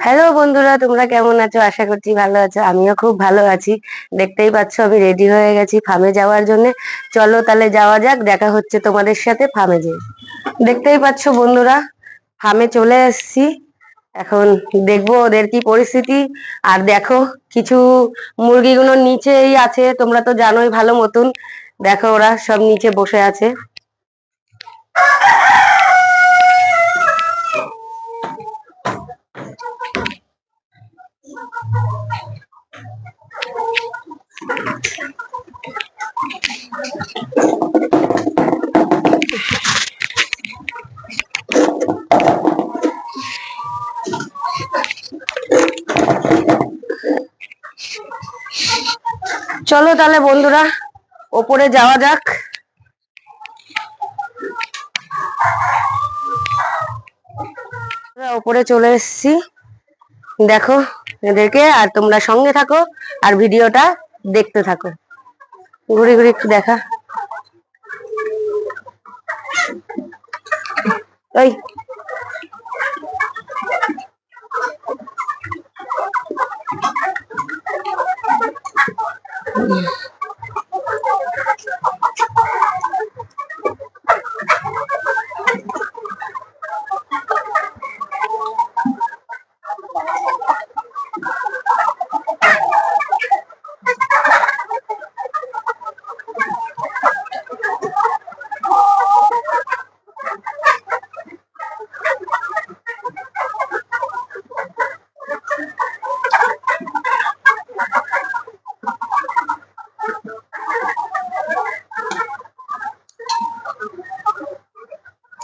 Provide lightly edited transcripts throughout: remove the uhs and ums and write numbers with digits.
Hello বন্ধুরা, তোমরা কেমন আছো? আশা করছি ভালো আছো। আমিও খুব ভালো আছি। দেখতেই পাচ্ছ আমি রেডি হয়ে গেছি ফার্মে যাওয়ার জন্য। চলো তাহলে যাওয়া যাক, দেখা হচ্ছে তোমাদের সাথে ফার্মে যেয়ে। দেখতেই পাচ্ছ বন্ধুরা, ফার্মে চলে এসেছি। এখন দেখবো ওদের কি পরিস্থিতি। আর দেখো, কিছু মুরগিগুলো নিচেই আছে, তোমরা তো জানোই ভালো মতন। দেখো ওরা সব নিচে বসে আছে। চলো তাহলে বন্ধুরা, ওপরে যাওয়া যাক। ওপরে চলে এসেছি, দেখো এদেরকে। আর তোমরা সঙ্গে থাকো আর ভিডিওটা দেখতে থাকো। ঘুরে ঘুরে একটু দেখা। ওই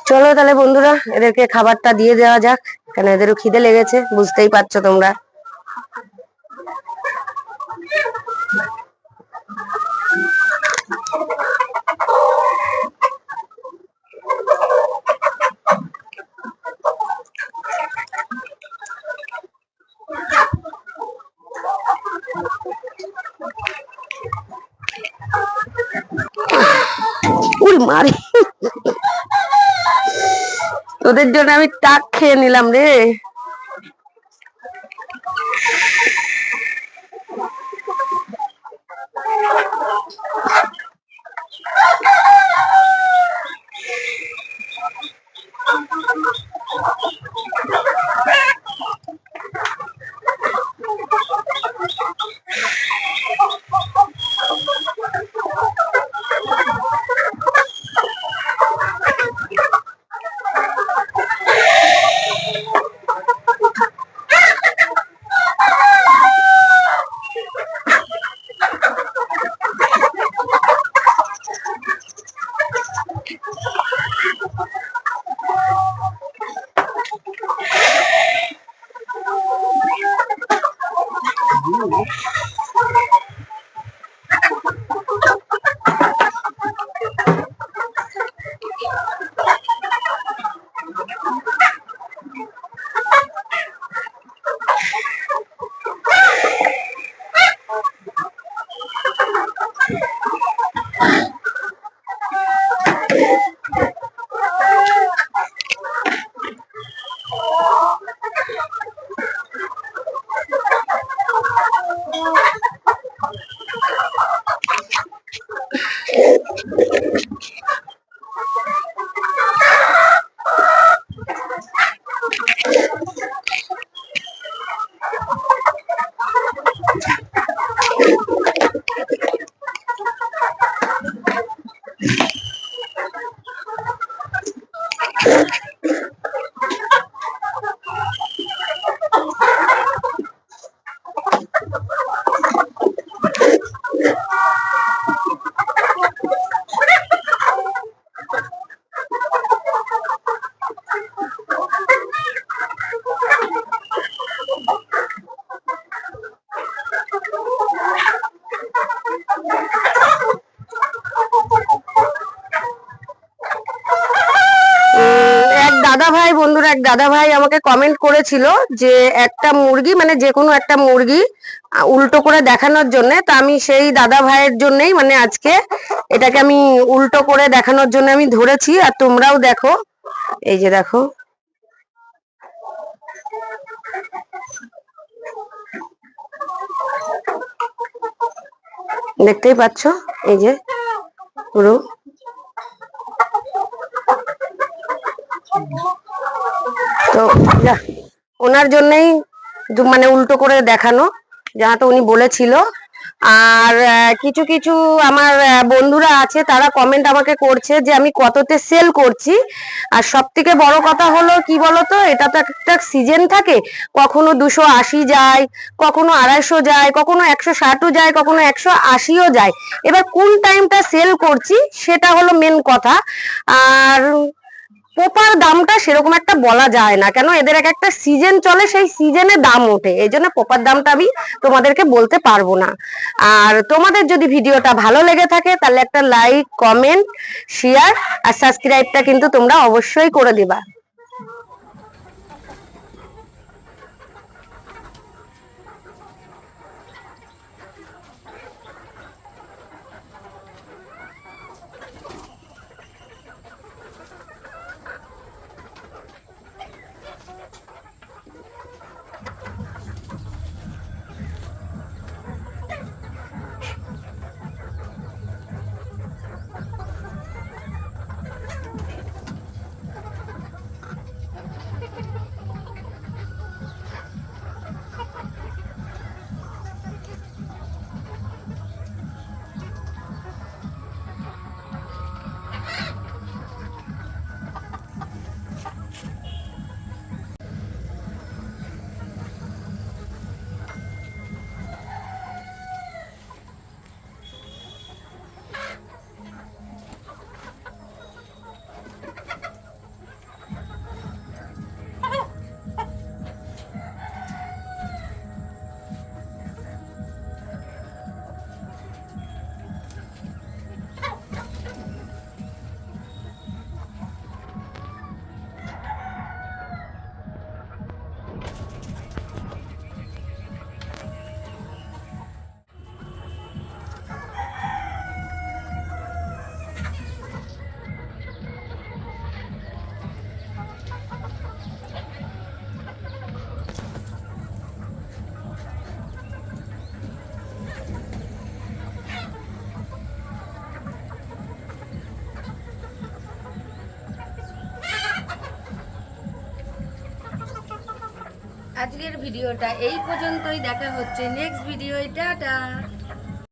চলো তাহলে বন্ধুরা, এদেরকে খাবারটা দিয়ে দেওয়া যাক, কেন এদেরও খিদে লেগেছে, বুঝতেই পারছো তোমরা। উই মারি, তোদের জন্য আমি টাক খেয়ে নিলাম রে। এক দাদা ভাই আমাকে কমেন্ট করেছিল যে একটা মুরগি, মানে যে কোনো একটা মুরগি উল্টো করে দেখানোর জন্য। তা আমি সেই দাদা ভাইয়ের জন্যই মানে আজকে এটাকে আমি উল্টো করে দেখানোর জন্য আমি ধরেছি। আর তোমরাও দেখো, এই যে দেখো, দেখতেই পাচ্ছ এই যে পুরো। তো ওনার জন্যই মানে উল্টো করে দেখানো, যাহাতে উনি বলেছিল। আর কিছু কিছু আমার বন্ধুরা আছে, তারা কমেন্ট আমাকে করছে যে আমি কততে সেল করছি। আর সব থেকে বড় কথা হলো কি বলতো, এটা তো একটা সিজন থাকে, কখনো 280 যায়, কখনো 250 যায়, কখনো 160ও যায়, কখনো 180ও যায়। এবার কোন টাইমটা সেল করছি সেটা হলো মেন কথা। আর প্রপার দামটা সেরকম একটা বলা যায় না, কেন এদের এক একটা সিজন চলে, সেই সিজনে দাম ওঠে, এই জন্য প্রপার দামটা আমি তোমাদেরকে বলতে পারবো না। আর তোমাদের যদি ভিডিওটা ভালো লেগে থাকে তাহলে একটা লাইক, কমেন্ট, শেয়ার আর সাবস্ক্রাইবটা কিন্তু তোমরা অবশ্যই করে দিবা। আজকের ভিডিওটা এই পর্যন্তই, দেখা হচ্ছে নেক্সট ভিডিও। টাটা।